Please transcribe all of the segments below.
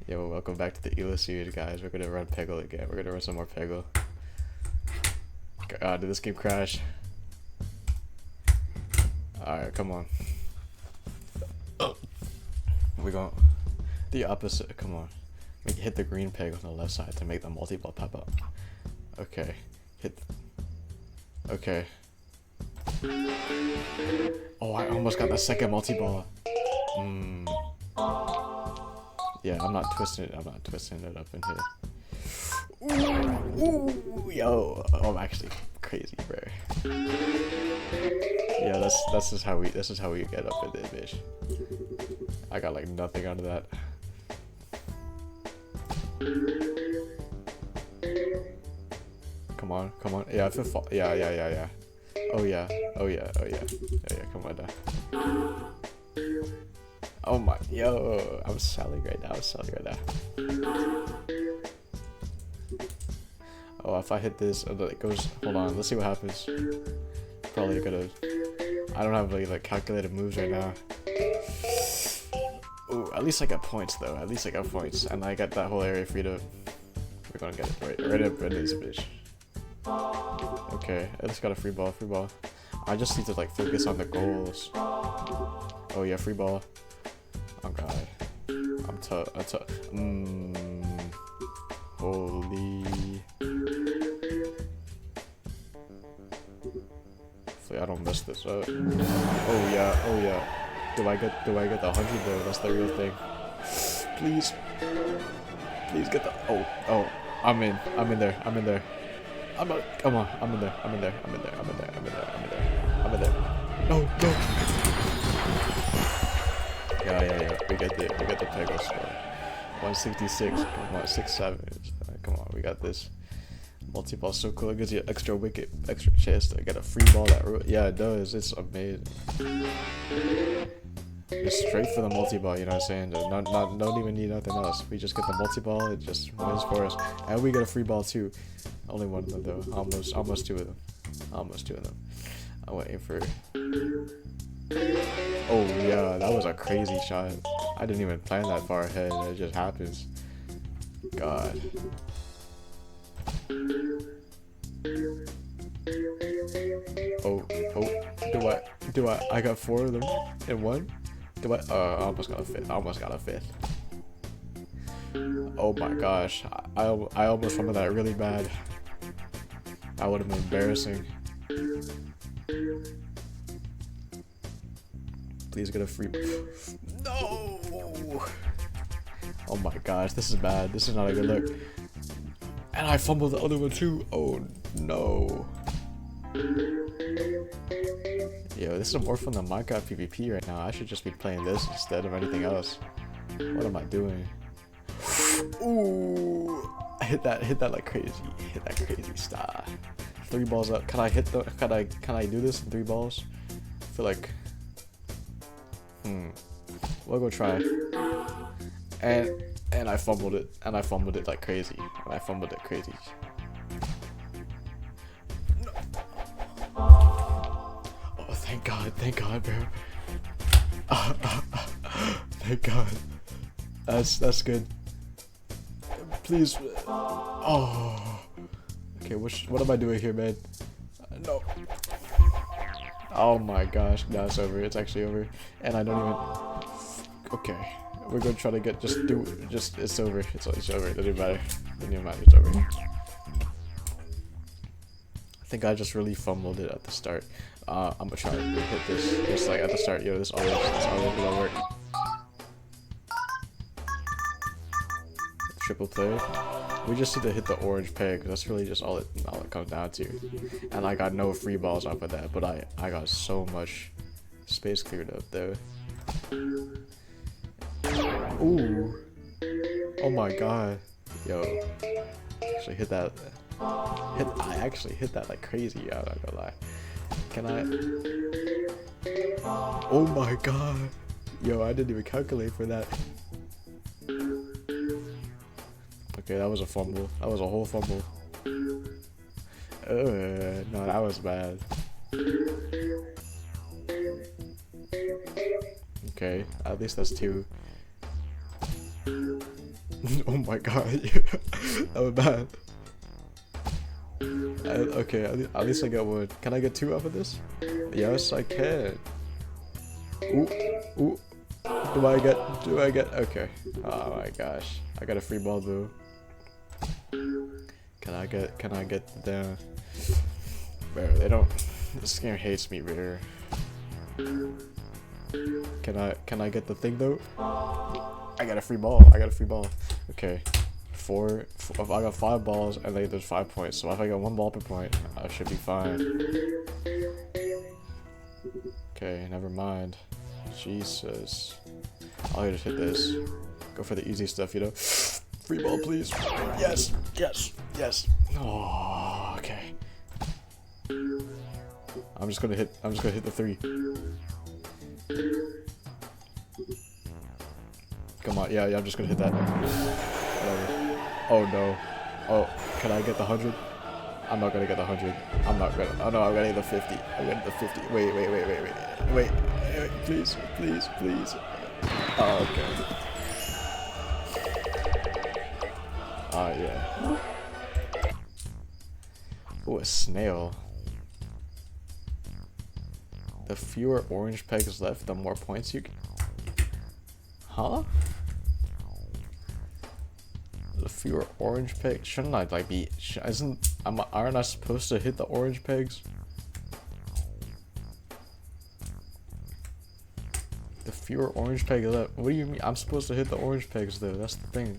Yo, welcome back to the Ela series, guys. We're gonna run Peggle again. We're gonna run some more Peggle. God, did this game crash? Alright, come on. We're going the opposite. Come on. We can hit the green peg on the left side to make the multi-ball pop up. Okay. Okay. Oh, I almost got the second multi-ball. Yeah, I'm not twisting it. I'm not twisting it up in here. Ooh, yo, oh, I'm actually crazy, bro. Yeah, this is how we get up in this bitch. I got like nothing out of that. Come on. Yeah, if it fall, yeah. Oh yeah. Come on now. Oh my, yo, I'm selling right now. Oh, if I hit this, it goes. Hold on, let's see what happens. Probably gonna. I don't have like calculated moves right now. Ooh, at least I got points though. At least I got points, and I got that whole area free to. We're gonna get it right up in this bitch. Okay, I just got a free ball. I just need to like focus on the goals. Oh yeah, free ball. Oh god, I'm tough. Holy. Hopefully I don't mess this up. Oh yeah. Do I get the 100 though? That's the real thing. Please get the. Oh. I'm in there. Come on. I'm in there. No. Yeah. We get the Peggle score. 166. Come on, 6-7. Come on, we got this. Multi-ball so cool. It gives you extra chance to get a free ball. Yeah, it does. It's amazing. Just straight for the multi-ball, you know what I'm saying? Don't even need nothing else. We just get the multi-ball, it just wins for us. And we get a free ball too. Only one of them though. Almost two of them. I'm waiting for. Oh yeah, that was a crazy shot. I didn't even plan that far ahead. It just happens. God. Oh. Do I got 4 of them in one? I almost got a fifth. Oh my gosh. I almost fumbled that really bad. That would have been embarrassing. Please get a free. No! Oh my gosh, this is bad. This is not a good look. And I fumbled the other one too. Oh no. Yo, this is more fun than Minecraft PvP right now. I should just be playing this instead of anything else. What am I doing? Ooh, I hit that like crazy. Hit that crazy star. 3 balls up. Can I do this in 3 balls? I feel like. We'll go try. And I fumbled it. Like crazy. Thank God, bro. Thank God. That's good. Please. Oh. Okay, what am I doing here, man? No. Oh my gosh, now it's over. It's actually over, and I don't even. Okay, we're gonna try to get it's over. It's over. It doesn't matter. It's over. I think I just really fumbled it at the start. I'm gonna try to hit this just like at the start. Yo, this always gonna work. Triple play. We just need to hit the orange peg. That's really just all it comes down to. And I got no free balls off of that, but I got so much space cleared up though. Ooh. Oh my god. Yo. Actually hit that. I actually hit that like crazy. I'm not gonna lie. Can I? Oh my god. Yo, I didn't even calculate for that. Okay, that was a fumble. That was a whole fumble. No, that was bad. Okay, at least that's 2. Oh my god. That was bad. Okay, at least I got one. Can I get 2 off of this? Yes, I can. Ooh, ooh. Do I get, okay. Oh my gosh. I got a free ball though. Can I get the, bro, they don't, this game hates me, Ritter. Can I get the thing though? I got a free ball. Okay. I got 5 balls and there's 5 points. So if I get 1 ball per point, I should be fine. Okay, never mind. Jesus. I'll just hit this. Go for the easy stuff, you know. Free ball, please. Yes. Oh, okay. I'm just gonna hit the 3. Come on, yeah, I'm just gonna hit that. Whatever. Oh no. Oh, can I get the 100? I'm not gonna get the 100. I'm not gonna. Oh no, I'm gonna get the 50. I'm gonna get the 50. Wait. Please. Oh, okay. Oh yeah. Oh, a snail. The fewer orange pegs left, the more points you get. Huh? The fewer orange pegs? Shouldn't I like be? Aren't I supposed to hit the orange pegs? The fewer orange pegs left. What do you mean? I'm supposed to hit the orange pegs though. That's the thing.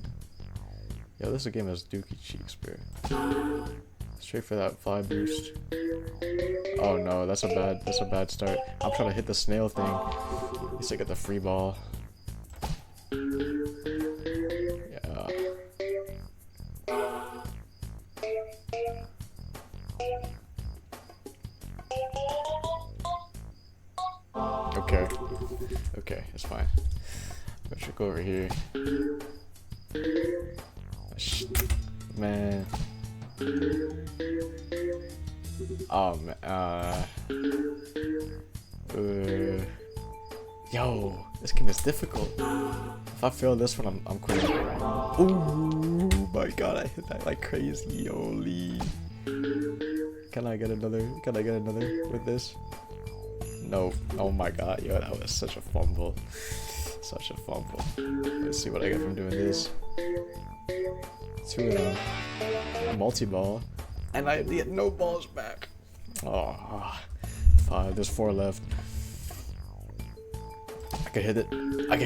Yo, this game has dookie cheeks, bro. Straight for that fly boost. Oh no, that's a bad start. I'm trying to hit the snail thing. At least I get the free ball. Yeah. Okay, it's fine. I should go over here. Man. Oh man. Yo, this game is difficult. If I fail this one, I'm quitting. Oh my god, I hit that like crazy. Holy. Can I get another with this? No. Oh my god, yo, that was such a fumble. Let's see what I get from doing this. 2 of them. A multi-ball. And I get no balls back. Oh, 5. There's 4 left. I can hit it. And I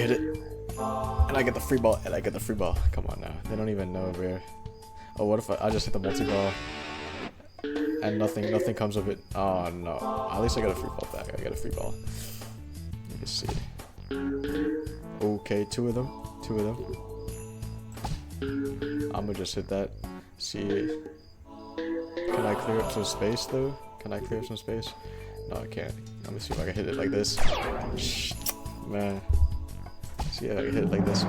get the free ball. Come on now. They don't even know, bro. Oh, what if I just hit the multi-ball? And nothing comes of it. Oh no. At least I got a free ball back. You can see. Okay, 2 of them. I'm gonna just hit that. See. Can I clear up some space though? No, I can't. Let me see if I can hit it like this. Man. See if I can hit it like this.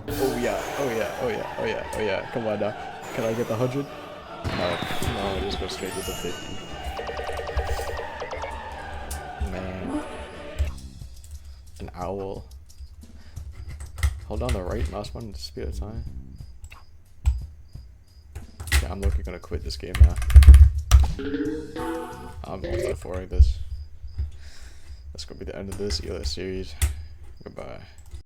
Oh yeah. Come on now. Can I get the 100? No, I just go straight to the 50. Man. An owl. Hold down the right mouse button to speed up time. Okay, I'm looking gonna quit this game now. I'm multi-4ing this. That's gonna be the end of this ELS series. Goodbye.